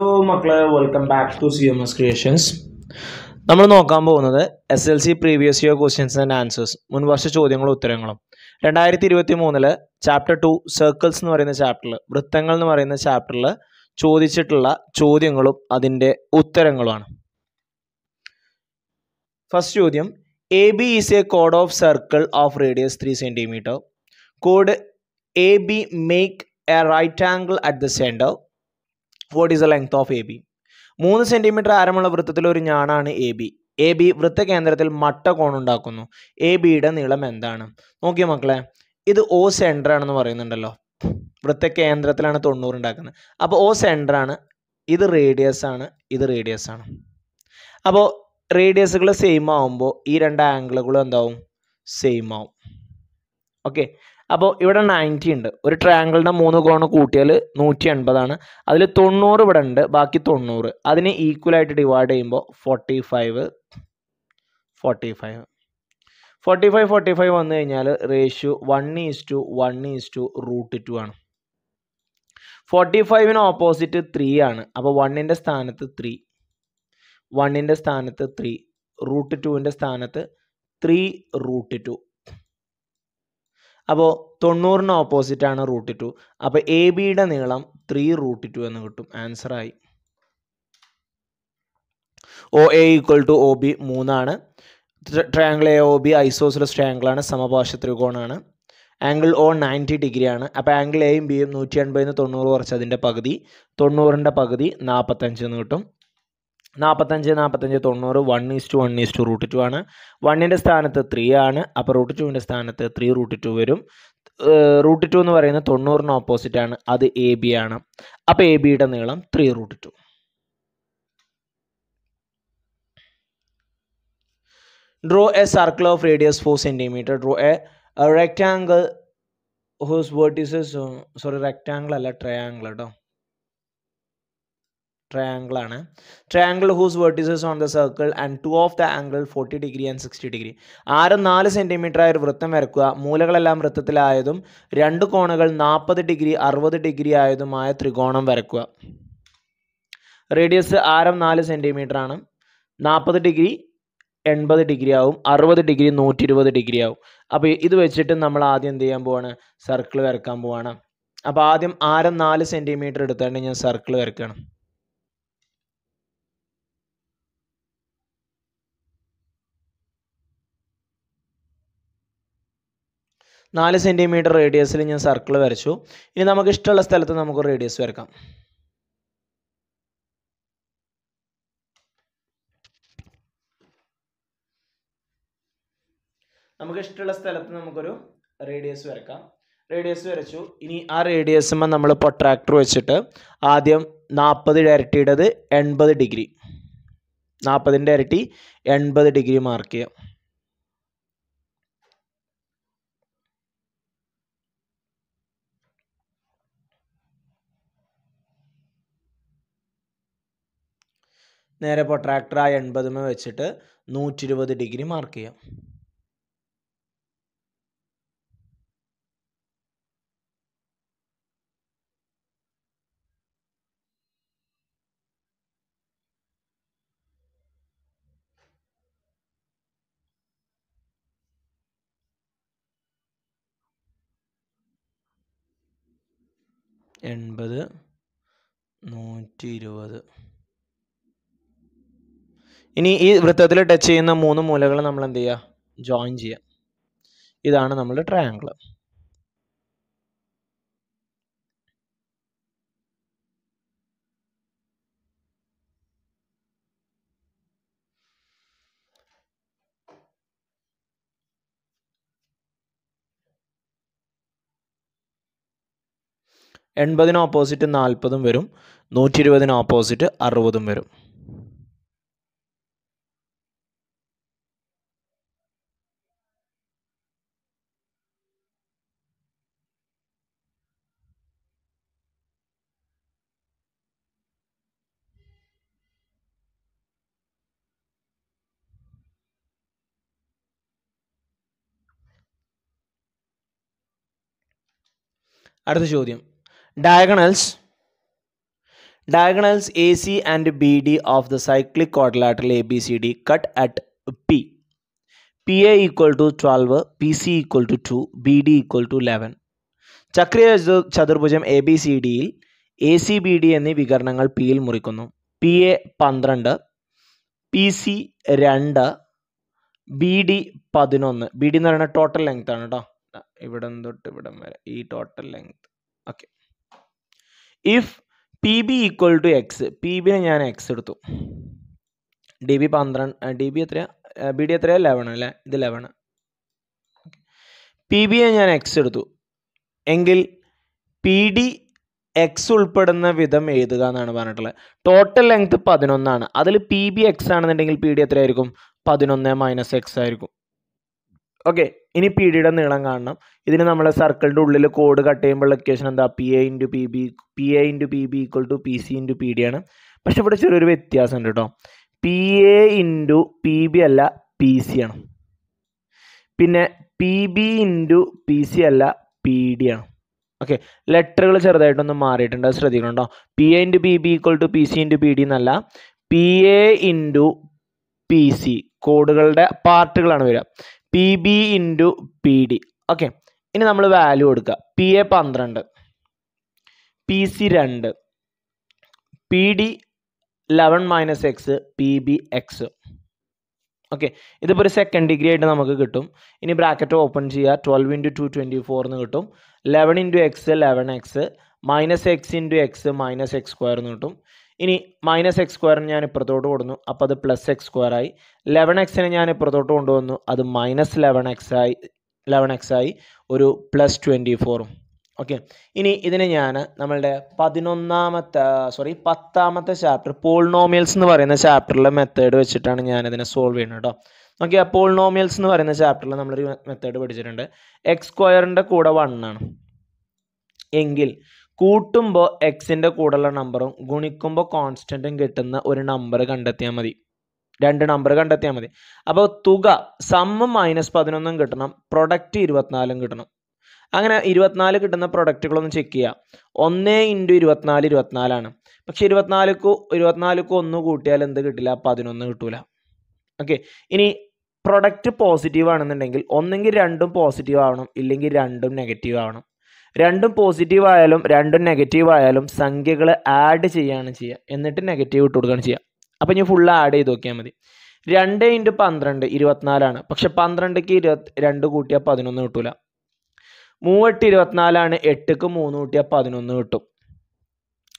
Hello മക്കളെ, welcome back to CMS creations. നമ്മൾ നോക്കാൻ പോകുന്നത് SLC previous year questions and answers, മുൻവർഷ ചോദ്യങ്ങളും ഉത്തരങ്ങളും. 2023 ചാപ്റ്റർ 2 സർക്കിൾസ് എന്ന് പറയുന്ന ചാപ്റ്ററിൽ, വൃത്തങ്ങൾ എന്ന് പറയുന്ന ചാപ്റ്ററിൽ ചോദിച്ചിട്ടുള്ള ചോദ്യങ്ങളും അതിൻ്റെ ഉത്തരങ്ങളുമാണ്. ഫസ്റ്റ് ചോദ്യം, AB ഈസ് എ കോഡ് of circle of radius 3 cm. കോഡ് AB make a right angle at the centre. What is the length of AB? 3 centimetre ആരമുള്ള വൃത്തത്തിൽ ഒരു ഞാണാണ് AB. AB വൃത്തകേന്ദ്രത്തിൽ മട്ട കോണുണ്ടാക്കുന്നു. ABയുടെ നീളം എന്താണ്? നോക്കിയ മക്കളെ, ഇത് O സെൻറ്റർ ആണെന്ന് പറയുന്നുണ്ടല്ലോ. വൃത്തകേന്ദ്രത്തിലാണ് 90 ഉണ്ടാക്കുന്നത്. അപ്പോൾ O സെൻറ്റർ ആണ്, ഇത് റേഡിയസ് ആണ്, ഇത് റേഡിയസ് ആണ്. അപ്പോൾ റേഡിയസുകൾ സെയിം ആവുമ്പോൾ ഈ രണ്ട് ആംഗിളുകളും എന്താവും? സെയിം ആവും. ഓക്കെ, അപ്പോൾ ഇവിടെ 90 ഉണ്ട്. ഒരു ട്രയാങ്കിളിൻ്റെ 3 കോണ് കൂട്ടിയാൽ 180 അതിൽ 90 ഇവിടെ ഉണ്ട്, ബാക്കി 90. അതിനെ ഈക്വലായിട്ട് ഡിവൈഡ് ചെയ്യുമ്പോൾ 45 വന്നു കഴിഞ്ഞാൽ റേഷ്യോ 1:1:√2 ആണ്. 45 ഓപ്പോസിറ്റ് 3 ആണ്. അപ്പോൾ 1ൻ്റെ സ്ഥാനത്ത് 3, 1ൻ്റെ സ്ഥാനത്ത് 3, √2ൻ്റെ സ്ഥാനത്ത് 3√2. അപ്പോൾ 90 ഓപ്പോസിറ്റ് ആണ് √2. അപ്പോൾ ABയുടെ നീളം 3√2 എന്ന് കിട്ടും. ആൻസറായി. OA = OB 3 ആണ്. ട്രയാങ്കിൾ AOB ഐസോസിലസ് ട്രയാങ്കിളാണ്, സമപാർശ്വ ത്രികോണാണ്. ആംഗിൾ O 90 ഡിഗ്രി ആണ്. അപ്പോൾ ആംഗിൾ Aയും Bയും 180 90 കുറച്ച് അതിൻ്റെ പകുതി, 90ൻ്റെ പകുതി 45 എന്ന് കിട്ടും. 45 90 1:1:√2 ആണ്. 1ൻ്റെ സ്ഥാനത്ത് 3 ആണ്. അപ്പോൾ √2ൻ്റെ സ്ഥാനത്ത് 3√2 വരും. √2 എന്ന് പറയുന്നത് 90 ഓപ്പോസിറ്റ് ആണ്, അത് AB ആണ്. അപ്പോൾ ABയുടെ നീളം 3√2. Draw a circle of radius 4 cm. Draw a rectangle whose vertices, rectangle അല്ല, ട്രയാങ്കിൾ കേട്ടോ, ട്രയാങ്കിൾ ആണ്. Triangle whose vertices on the circle and 2 of the angle 40 degree and 60 degree. ആരം 4 സെൻറ്റിമീറ്റർ ആയ ഒരു വൃത്തം വരയ്ക്കുക. മൂലകളെല്ലാം വൃത്തത്തിലായതും 2 കോണുകൾ 40 ഡിഗ്രി 60 ഡിഗ്രി ആയതുമായ ത്രികോണം വരയ്ക്കുക. റേഡിയസ് ആരം 4 സെൻറ്റിമീറ്റർ ആണ്. 40 ഡിഗ്രി 80 ഡിഗ്രി ആവും, 60 ഡിഗ്രി 120 ഡിഗ്രി ആവും. അപ്പോൾ ഇത് വെച്ചിട്ട് നമ്മൾ ആദ്യം എന്ത് ചെയ്യാൻ പോവാണ്? സർക്കിൾ വരയ്ക്കാൻ പോവാണ്. അപ്പോൾ ആദ്യം ആരം 4 സെൻറ്റിമീറ്റർ എടുത്തുകൊണ്ട് ഞാൻ സർക്കിൾ വരയ്ക്കണം. 4 സെൻറ്റിമീറ്റർ റേഡിയസിൽ ഞാൻ സർക്കിൾ വരച്ചു. ഇനി നമുക്ക് ഇഷ്ടമുള്ള സ്ഥലത്ത് നമുക്ക് റേഡിയസ് വരക്കാം. നമുക്ക് ഇഷ്ടമുള്ള സ്ഥലത്ത് നമുക്കൊരു റേഡിയസ് വരക്കാം. റേഡിയസ് വരച്ചു. ഇനി ആ റേഡിയസുമ്പോൾ നമ്മൾ പ്രൊട്രാക്ടർ വെച്ചിട്ട് ആദ്യം 40 ഇരട്ടിയുടേത് 80 ഡിഗ്രി, 40ൻ്റെ ഇരട്ടി 80 ഡിഗ്രി മാർക്ക് ചെയ്യാം. നേരെ പ്രൊട്രാക്ടർ ആ 80 വെച്ചിട്ട് 120 ഡിഗ്രി മാർക്ക് ചെയ്യാം. എൺപത് 120. ഇനി ഈ വൃത്തത്തിൽ ടച്ച് ചെയ്യുന്ന 3 മൂലകൾ നമ്മൾ എന്ത് ചെയ്യുക? ജോയിൻ ചെയ്യുക. ഇതാണ് നമ്മുടെ ട്രയാങ്കിൾ. എൺപതിന് ഓപ്പോസിറ്റ് 40 വരും, 120 ഓപ്പോസിറ്റ് 60 വരും. അടുത്ത ചോദ്യം, diagonals Diagonals AC and BD of the cyclic quadrilateral ABCD cut at P. PA equal to 12, PC equal to 2, BD equal to 11. ചക്രീയ ചതുർഭുജം എ ബി സി ഡിയിൽ എ സി ബി ഡി എന്നീ വികരണങ്ങൾ പിയിൽ മുറിക്കുന്നു. P A 12, P C 2, B D 11. B D എന്ന് പറയുന്നത് total length ആണ് കേട്ടോ. ഇവിടം തൊട്ട് ഇവിടം വരെ ഈ total length. Okay. If P B equal to X, P ബിനെ ഞാൻ എക്സ് എടുത്തു. ഡി ബി 12, ഡി ബി എത്രയാ, ബി ഡി എത്രയാ 11 അല്ലേ, ഇത് 11. പി ബിയെ ഞാൻ എക്സ് എടുത്തു എങ്കിൽ പി ഡി എക്സ് ഉൾപ്പെടുന്ന വിധം എഴുതുക എന്നാണ് പറഞ്ഞിട്ടുള്ളത്. ടോട്ടൽ ലെങ്ത് 11 അതിൽ പി ബി എക്സ് ആണെന്നുണ്ടെങ്കിൽ പി ഡി എത്രയായിരിക്കും, 11 മൈനസ് എക്സ് ആയിരിക്കും. ഓക്കെ. ഇനി പി ഡിയുടെ നീളം കാണണം. ഇതിന് നമ്മൾ സർക്കിളിൻ്റെ ഉള്ളിൽ കോഡ് കട്ട് ചെയ്യുമ്പോൾ ഇക്വേഷൻ എന്താ, P A into P B, P A into P B equal to P C into P D ആണ്. പക്ഷെ ഇവിടെ ചെറിയൊരു വ്യത്യാസം ഉണ്ട് കേട്ടോ. P A into P B അല്ല പി സി ആണ്. പിന്നെ P B into P C അല്ല പി ഡി ആണ്. ഓക്കെ. ലെറ്ററുകൾ ചെറുതായിട്ടൊന്നും മാറിയിട്ടുണ്ട്, അത് ശ്രദ്ധിക്കണം കേട്ടോ. P A into P B equal to P C into P D എന്നല്ല, P A into P C കോഡുകളുടെ പാർട്ടുകളാണ് വരിക. P B into P D. Okay. ഇനി നമ്മൾ വാല്യൂ കൊടുക്കുക. P A 12, P C 2, P D 11 minus X, P B X. Okay. ഇതിപ്പോൾ ഒരു second degree ആയിട്ട് നമുക്ക് കിട്ടും. ഇനി ബ്രാക്കറ്റ് ഓപ്പൺ ചെയ്യുക. 12 ഇൻറ്റു 2 24 എന്ന് കിട്ടും. 11 into X 11 X, minus X into X minus X square എന്ന് കിട്ടും. ഇനി മൈനസ് എക്സ് സ്ക്വയറിന് ഞാൻ ഇപ്പുറത്തോട്ട് കൊടുന്നു, അപ്പോൾ അത് പ്ലസ് എക്സ് സ്ക്വയർ ആയി. 11 എക്സിനെ ഞാൻ ഇപ്പുറത്തോട്ട് കൊണ്ടുവന്നു, അത് മൈനസ് 11 എക്സ് ആയി, ഒരു പ്ലസ് 24. ഓക്കെ. ഇനി ഇതിനെ ഞാൻ നമ്മളുടെ 10ാമത്തെ ചാപ്റ്റർ പോളിനോമിയൽസ് എന്ന് പറയുന്ന ചാപ്റ്ററിലെ മെത്തേഡ് വെച്ചിട്ടാണ് ഞാനിതിനെ സോൾവ് ചെയ്യുന്നത് കേട്ടോ. നോക്കിയാൽ പോളിനോമിയൽസ് എന്ന് പറയുന്ന ചാപ്റ്ററിൽ നമ്മളൊരു മെത്തേഡ് പഠിച്ചിട്ടുണ്ട്. എക്സ് സ്ക്വയറിൻ്റെ കൂടെ 1 ആണ് എങ്കിൽ കൂട്ടുമ്പോൾ എക്സിൻ്റെ കൂടെയുള്ള നമ്പറും ഗുണിക്കുമ്പോൾ കോൺസ്റ്റൻറ്റും കിട്ടുന്ന ഒരു നമ്പർ കണ്ടെത്തിയാൽ മതി. 2 നമ്പർ കണ്ടെത്തിയാൽ മതി. അപ്പോൾ തുക സമ്മ് -11 കിട്ടണം, പ്രൊഡക്റ്റ് 24 കിട്ടണം. അങ്ങനെ 24 കിട്ടുന്ന പ്രൊഡക്റ്റുകളൊന്ന് ചെക്ക് ചെയ്യുക. 1 ഇൻറ്റു 24 24 പക്ഷേ 24 1 കൂട്ടിയാൽ എന്ത് കിട്ടില്ല, 11 കിട്ടൂല. ഓക്കെ. ഇനി പ്രൊഡക്റ്റ് പോസിറ്റീവ് ആണെന്നുണ്ടെങ്കിൽ ഒന്നെങ്കിൽ രണ്ടും പോസിറ്റീവ് ആവണം, ഇല്ലെങ്കിൽ രണ്ടും നെഗറ്റീവ് ആവണം. രണ്ടും പോസിറ്റീവ് ആയാലും രണ്ടും നെഗറ്റീവ് ആയാലും സംഖ്യകൾ ആഡ് ചെയ്യുകയാണ് ചെയ്യുക, എന്നിട്ട് നെഗറ്റീവ് ഇട്ട് കൊടുക്കുകയാണ് ചെയ്യുക. അപ്പോൾ ഇനി ഫുള്ള് ആഡ് ചെയ്ത് നോക്കിയാൽ മതി. 2 ഇൻറ്റു 12 24 പക്ഷെ 12ക്ക് 2 കൂട്ടിയാൽ 11 കിട്ടൂല. 3 8 24 8ക്ക് 3 കൂട്ടിയാൽ 11 കിട്ടും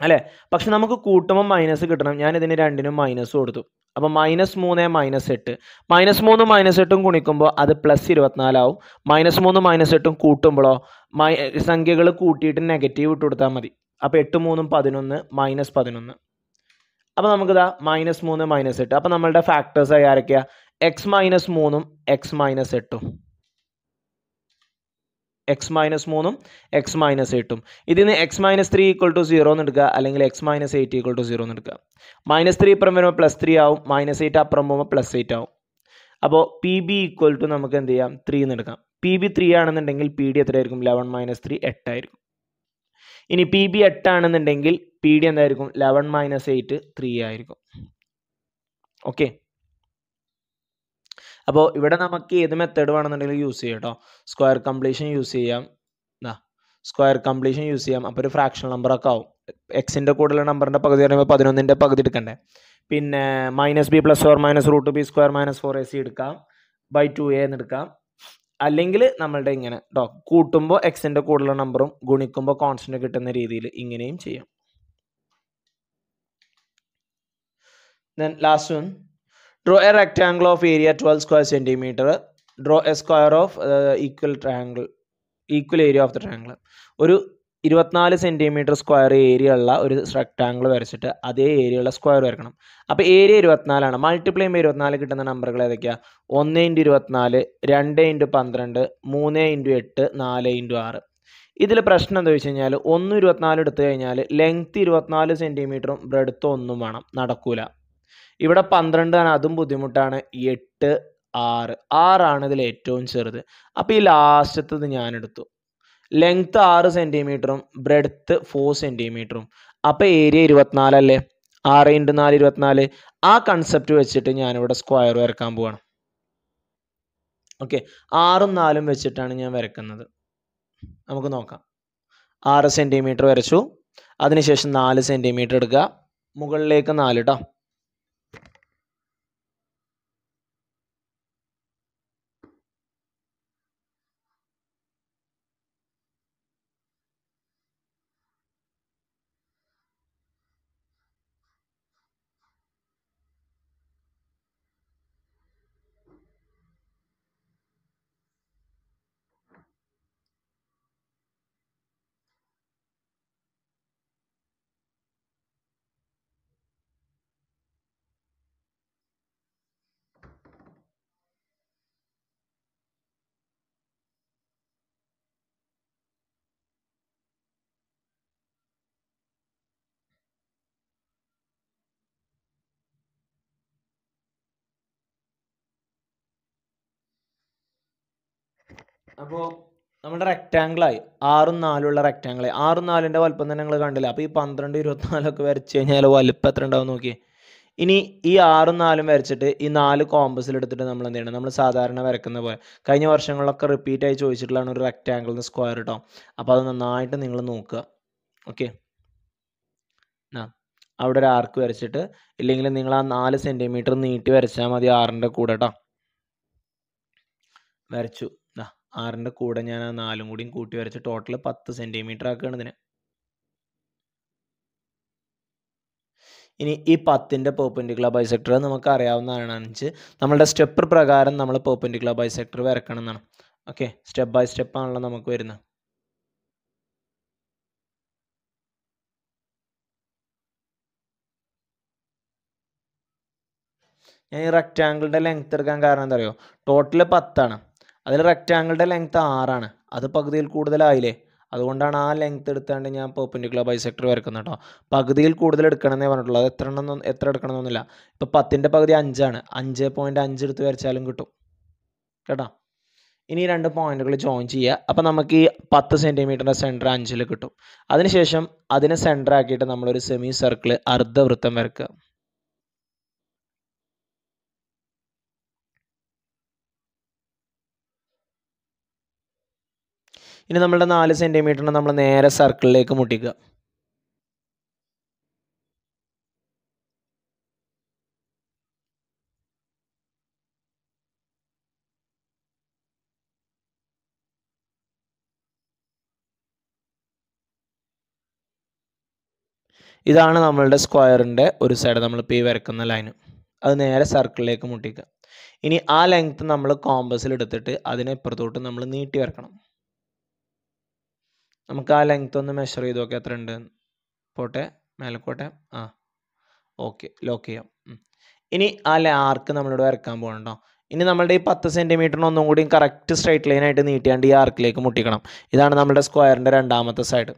അല്ലേ. പക്ഷെ നമുക്ക് കൂട്ടുമ്പോൾ മൈനസ് കിട്ടണം. ഞാനിതിന് 2നും മൈനസ് കൊടുത്തു. അപ്പോൾ -3 -8 -3 -8 ഗുണിക്കുമ്പോൾ അത് പ്ലസ് 24 ആവും. -3 -8 കൂട്ടുമ്പോഴോ സംഖ്യകൾ കൂട്ടിയിട്ട് നെഗറ്റീവ് ഇട്ട് കൊടുത്താൽ മതി. അപ്പോൾ 8 3 11 -11. അപ്പോൾ നമുക്കിതാ -3 -8. അപ്പോൾ നമ്മളുടെ ഫാക്ടേഴ്സ് ആയി ആരൊക്കെയാ, എക്സ് -3 എക്സ് -8. X -3 X -8. ഇതിന് എക്സ് -3 = 0 എന്ന് എടുക്കുക, അല്ലെങ്കിൽ എക്സ് -8 = 0 എന്ന് എടുക്കുക. -3 ഇപ്പുറം വരുമ്പോൾ +3 ആവും, -8 അപ്പുറം പോകുമ്പോൾ +8 ആവും. അപ്പോൾ പി ബി = നമുക്ക് എന്ത് ചെയ്യാം, 3 എന്ന് എടുക്കാം. പി ബി 3 ആണെന്നുണ്ടെങ്കിൽ പി ഡി എത്രയായിരിക്കും, 11 - 3 8 ആയിരിക്കും. ഇനി പി ബി 8 ആണെന്നുണ്ടെങ്കിൽ പി ഡി എന്തായിരിക്കും, 11 - 8 3 ആയിരിക്കും. ഓക്കെ. അപ്പോൾ ഇവിടെ നമുക്ക് ഏത് മെത്തേഡ് വേണമെന്നുണ്ടെങ്കിൽ യൂസ് ചെയ്യാം കേട്ടോ. സ്ക്വയർ കംപ്ലീഷൻ യൂസ് ചെയ്യാം. അപ്പോൾ ഒരു ഫ്രാക്ഷണൽ നമ്പറൊക്കെ ആവും. എക്സിൻ്റെ കൂടെയുള്ള നമ്പറിൻ്റെ പകുതി പറയുമ്പോൾ 11ൻ്റെ പകുതി എടുക്കണ്ടേ. പിന്നെ -b + or -√b² - 4ac എടുക്കാം, /2a എന്ന് എടുക്കാം. അല്ലെങ്കിൽ നമ്മളുടെ ഇങ്ങനെ കേട്ടോ, കൂട്ടുമ്പോൾ എക്സിൻ്റെ കൂടെയുള്ള നമ്പറും ഗുണിക്കുമ്പോൾ കോൺസ്റ്റന്റ് കിട്ടുന്ന രീതിയിൽ ഇങ്ങനെയും ചെയ്യാം. Then last one, draw a rectangle of area 12 square centimeter. Draw a square of equal area of the triangle. ഒരു 24 സെൻറ്റിമീറ്റർ സ്ക്വയർ ഏരിയ ഉള്ള ഒരു റെക്ടാങ്കിൾ വരച്ചിട്ട് അതേ ഏരിയ ഉള്ള സ്ക്വയർ വരക്കണം. അപ്പോൾ ഏരിയ 24 മൾട്ടിപ്ലൈ ചെയ്യുമ്പോൾ 24 കിട്ടുന്ന നമ്പറുകൾ ഏതൊക്കെയാണ്, 1 × 24, 2 × 12, 3 × 8, 4 × 6. ഇതിൽ പ്രശ്നം എന്താ വെച്ച് കഴിഞ്ഞാൽ 1 24 എടുത്തു കഴിഞ്ഞാൽ ലെങ്ത് 24 സെൻറ്റിമീറ്ററും ബ്രെഡ്ത്ത് 1 വേണം, നടക്കൂല. ഇവിടെ 12 ആണ്, അതും ബുദ്ധിമുട്ടാണ്. 8 6 ആണ് ഇതിൽ ഏറ്റവും ചെറുത്. അപ്പോൾ ഈ ലാസ്റ്റത്തത് ഞാൻ എടുത്തു. ലെങ്ത്ത് 6 സെൻറ്റിമീറ്ററും ബ്രെഡ്ത്ത് 4 സെൻറ്റിമീറ്ററും. അപ്പോൾ ഏരിയ 24 അല്ലേ, 6 × 4 24. ആ കൺസെപ്റ്റ് വെച്ചിട്ട് ഞാനിവിടെ സ്ക്വയർ വരക്കാൻ പോവാണ്. ഓക്കെ, 6ഉം 4ഉം വെച്ചിട്ടാണ് ഞാൻ വരക്കുന്നത്. നമുക്ക് നോക്കാം. 6 സെൻറ്റിമീറ്റർ വരച്ചു, അതിനുശേഷം 4 സെൻറ്റിമീറ്റർ എടുക്കുക, മുകളിലേക്ക് 4 കേട്ടോ. അപ്പോൾ നമ്മുടെ റെക്റ്റാങ്കിളായി, 6ഉം 4ഉം ഉള്ള റെക്റ്റാങ്കിളായി. 6ഉം 4ൻ്റെ വലുപ്പം തന്നെ നിങ്ങൾ കണ്ടില്ല. അപ്പോൾ ഈ 12, 24 ഒക്കെ വരച്ച് കഴിഞ്ഞാൽ വലുപ്പം എത്ര ഉണ്ടാവും നോക്കിയേ. ഇനി ഈ 6ഉം 4ഉം വരച്ചിട്ട് ഈ 4 കോമ്പസിൽ എടുത്തിട്ട് നമ്മൾ എന്ത് ചെയ്യണം, നമ്മൾ സാധാരണ വരക്കുന്ന പോലെ കഴിഞ്ഞ വർഷങ്ങളിലൊക്കെ റിപ്പീറ്റ് ആയി ചോദിച്ചിട്ടുള്ളതാണ് ഒരു റെക്റ്റാങ്കിളിന് സ്ക്വയർ കേട്ടോ. അപ്പോൾ അത് നന്നായിട്ട് നിങ്ങൾ നോക്കുക. ഓക്കെ, അവിടെ ഒരു ആർക്ക് വരച്ചിട്ട്, ഇല്ലെങ്കിൽ നിങ്ങൾ ആ 4 സെൻറ്റിമീറ്റർ നീട്ടി വരച്ചാൽ മതി 6ൻ്റെ കൂടെ കേട്ടോ. വരച്ചു, 6ൻ്റെ കൂടെ ഞാൻ ആ 4ഉം കൂടിയും കൂട്ടി വരച്ച് ടോട്ടൽ 10 സെൻറ്റിമീറ്റർ ആക്കുകയാണ് ഇതിന്. ഇനി ഈ 10ൻ്റെ പെർപെൻഡിക്കുലർ ബൈസെക്ടർ നമുക്ക് അറിയാവുന്നതാണ്. നമ്മളുടെ സ്റ്റെപ്പ് പ്രകാരം നമ്മൾ പെർപെൻഡിക്കുലർ ബൈസെക്ടർ വരക്കണം എന്നാണ്. ഓക്കെ, സ്റ്റെപ്പ് ബൈ സ്റ്റെപ്പ് ആണല്ലോ നമുക്ക് വരുന്നത്. ഞാൻ ഈ റെക്റ്റാങ്കിളിൻ്റെ ലെങ്ത് എടുക്കാൻ കാരണം എന്താ അറിയോ, ടോട്ടൽ 10 അതിൽ റെക്റ്റാങ്കിളിൻ്റെ ലെങ്ത് 6, അത് പകുതിയിൽ കൂടുതലായില്ലേ. അതുകൊണ്ടാണ് ആ ലെങ്ത് എടുത്താണ്ട് ഞാൻ പെർപെൻഡിക്കുലർ ബൈസെക്ടർ വരക്കുന്നത് കേട്ടോ. പകുതിയിൽ കൂടുതൽ എടുക്കണമെന്നേ പറഞ്ഞിട്ടുള്ളൂ, അത് എത്ര എടുക്കണമെന്നൊന്നുമില്ല. ഇപ്പോൾ 10ൻ്റെ പകുതി 5, 5.5 എടുത്ത് വരച്ചാലും കിട്ടും കേട്ടോ. ഇനി 2 പോയിന്റുകൾ ജോയിൻ ചെയ്യുക. അപ്പോൾ നമുക്ക് ഈ 10 സെൻറ്റിമീറ്ററിൻ്റെ സെൻറ്റർ 5ൽ കിട്ടും. അതിനുശേഷം അതിനെ സെൻറ്റർ ആക്കിയിട്ട് നമ്മളൊരു സെമി സർക്കിൾ അർദ്ധവൃത്തം വരക്കുക. ഇനി നമ്മളുടെ 4 സെൻറ്റിമീറ്ററിന് നമ്മൾ നേരെ സർക്കിളിലേക്ക് മുട്ടിക്കുക. ഇതാണ് നമ്മളുടെ സ്ക്വയറിൻ്റെ ഒരു സൈഡ്, നമ്മളിപ്പോൾ ഈ വരക്കുന്ന ലൈന്, അത് നേരെ സർക്കിളിലേക്ക് മുട്ടിക്കുക. ഇനി ആ ലെങ്ത്ത് നമ്മൾ കോമ്പസിൽ എടുത്തിട്ട് അതിനെ ഇപ്പുറത്തോട്ട് നമ്മൾ നീട്ടി വരക്കണം. നമുക്ക് ആ ലെങ്ത്ത് ഒന്ന് മെഷർ ചെയ്ത് നോക്കാം എത്ര ഉണ്ട്. പോട്ടെ, മേലക്കോട്ടെ, ഓക്കെ, ലോക്ക് ചെയ്യാം. ഇനി ആ ആർക്ക് നമ്മളിവിടെ വരക്കാൻ പോകണം കേട്ടോ. ഇനി നമ്മളുടെ ഈ 10 സെൻറ്റിമീറ്ററിന് ഒന്നും കൂടി കറക്റ്റ് സ്ട്രൈറ്റ് ലൈനായിട്ട് നീട്ടിയാണ്ട് ഈ ആർക്കിലേക്ക് മുട്ടിക്കണം. ഇതാണ് നമ്മുടെ സ്ക്വയറിൻ്റെ രണ്ടാമത്തെ സൈഡ്.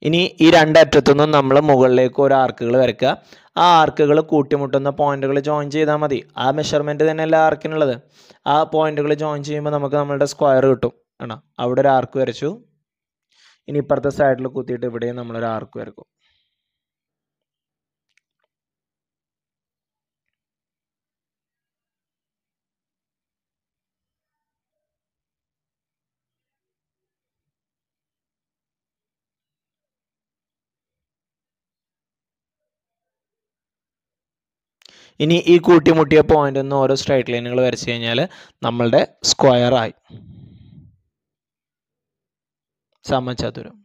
ഇനി ഈ 2 അറ്റത്തുനിന്നും നമ്മൾ മുകളിലേക്ക് ഒരു ആർക്കുകൾ വരയ്ക്കുക. ആ ആർക്കുകൾ കൂട്ടിമുട്ടുന്ന പോയിന്റുകൾ ജോയിൻ ചെയ്താൽ മതി. ആ മെഷർമെൻറ്റ് തന്നെ എല്ലാ ആർക്കിനുള്ളത്. ആ പോയിന്റുകൾ ജോയിൻ ചെയ്യുമ്പോൾ നമുക്ക് നമ്മളുടെ സ്ക്വയർ കിട്ടും. ആണോ, അവിടെ ഒരു ആർക്ക് വരച്ചു. ഇനി ഇപ്പുറത്തെ സൈഡിൽ കുത്തിയിട്ട് ഇവിടെയും നമ്മളൊരു ആർക്ക് വരക്കും. ഇനി ഈ കൂട്ടിമുട്ടിയ പോയിന്റ് ഒന്ന് ഓരോ സ്ട്രൈറ്റ് ലൈനുകൾ വരച്ച് കഴിഞ്ഞാൽ നമ്മളുടെ സ്ക്വയർ ആയി, സമചതുരം.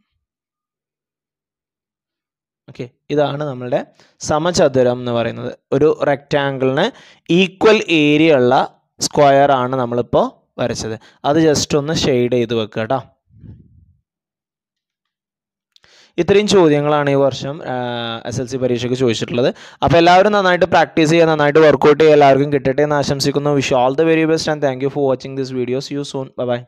ഓക്കെ, ഇതാണ് നമ്മളുടെ സമചതുരം എന്ന് പറയുന്നത്. ഒരു റെക്റ്റാങ്കിളിന് ഈക്വൽ ഏരിയ ഉള്ള സ്ക്വയർ ആണ് നമ്മളിപ്പോൾ വരച്ചത്. അത് ജസ്റ്റ് ഒന്ന് ഷെയ്ഡ് ചെയ്ത് വെക്കുക കേട്ടോ. ഇത്രയും ചോദ്യങ്ങളാണ് ഈ വർഷം SLC പരീക്ഷയ്ക്ക് ചോദിച്ചിട്ടുള്ളത്. അപ്പോൾ എല്ലാവരും നന്നായിട്ട് പ്രാക്ടീസ് ചെയ്യുക, നന്നായിട്ട് വർക്കൗട്ട് ചെയ്യുക, എല്ലാവർക്കും കിട്ടട്ടെ എന്ന് ആശംസിക്കുന്നു. Wish all the very best and thank you for watching this video. See you soon. Bye by.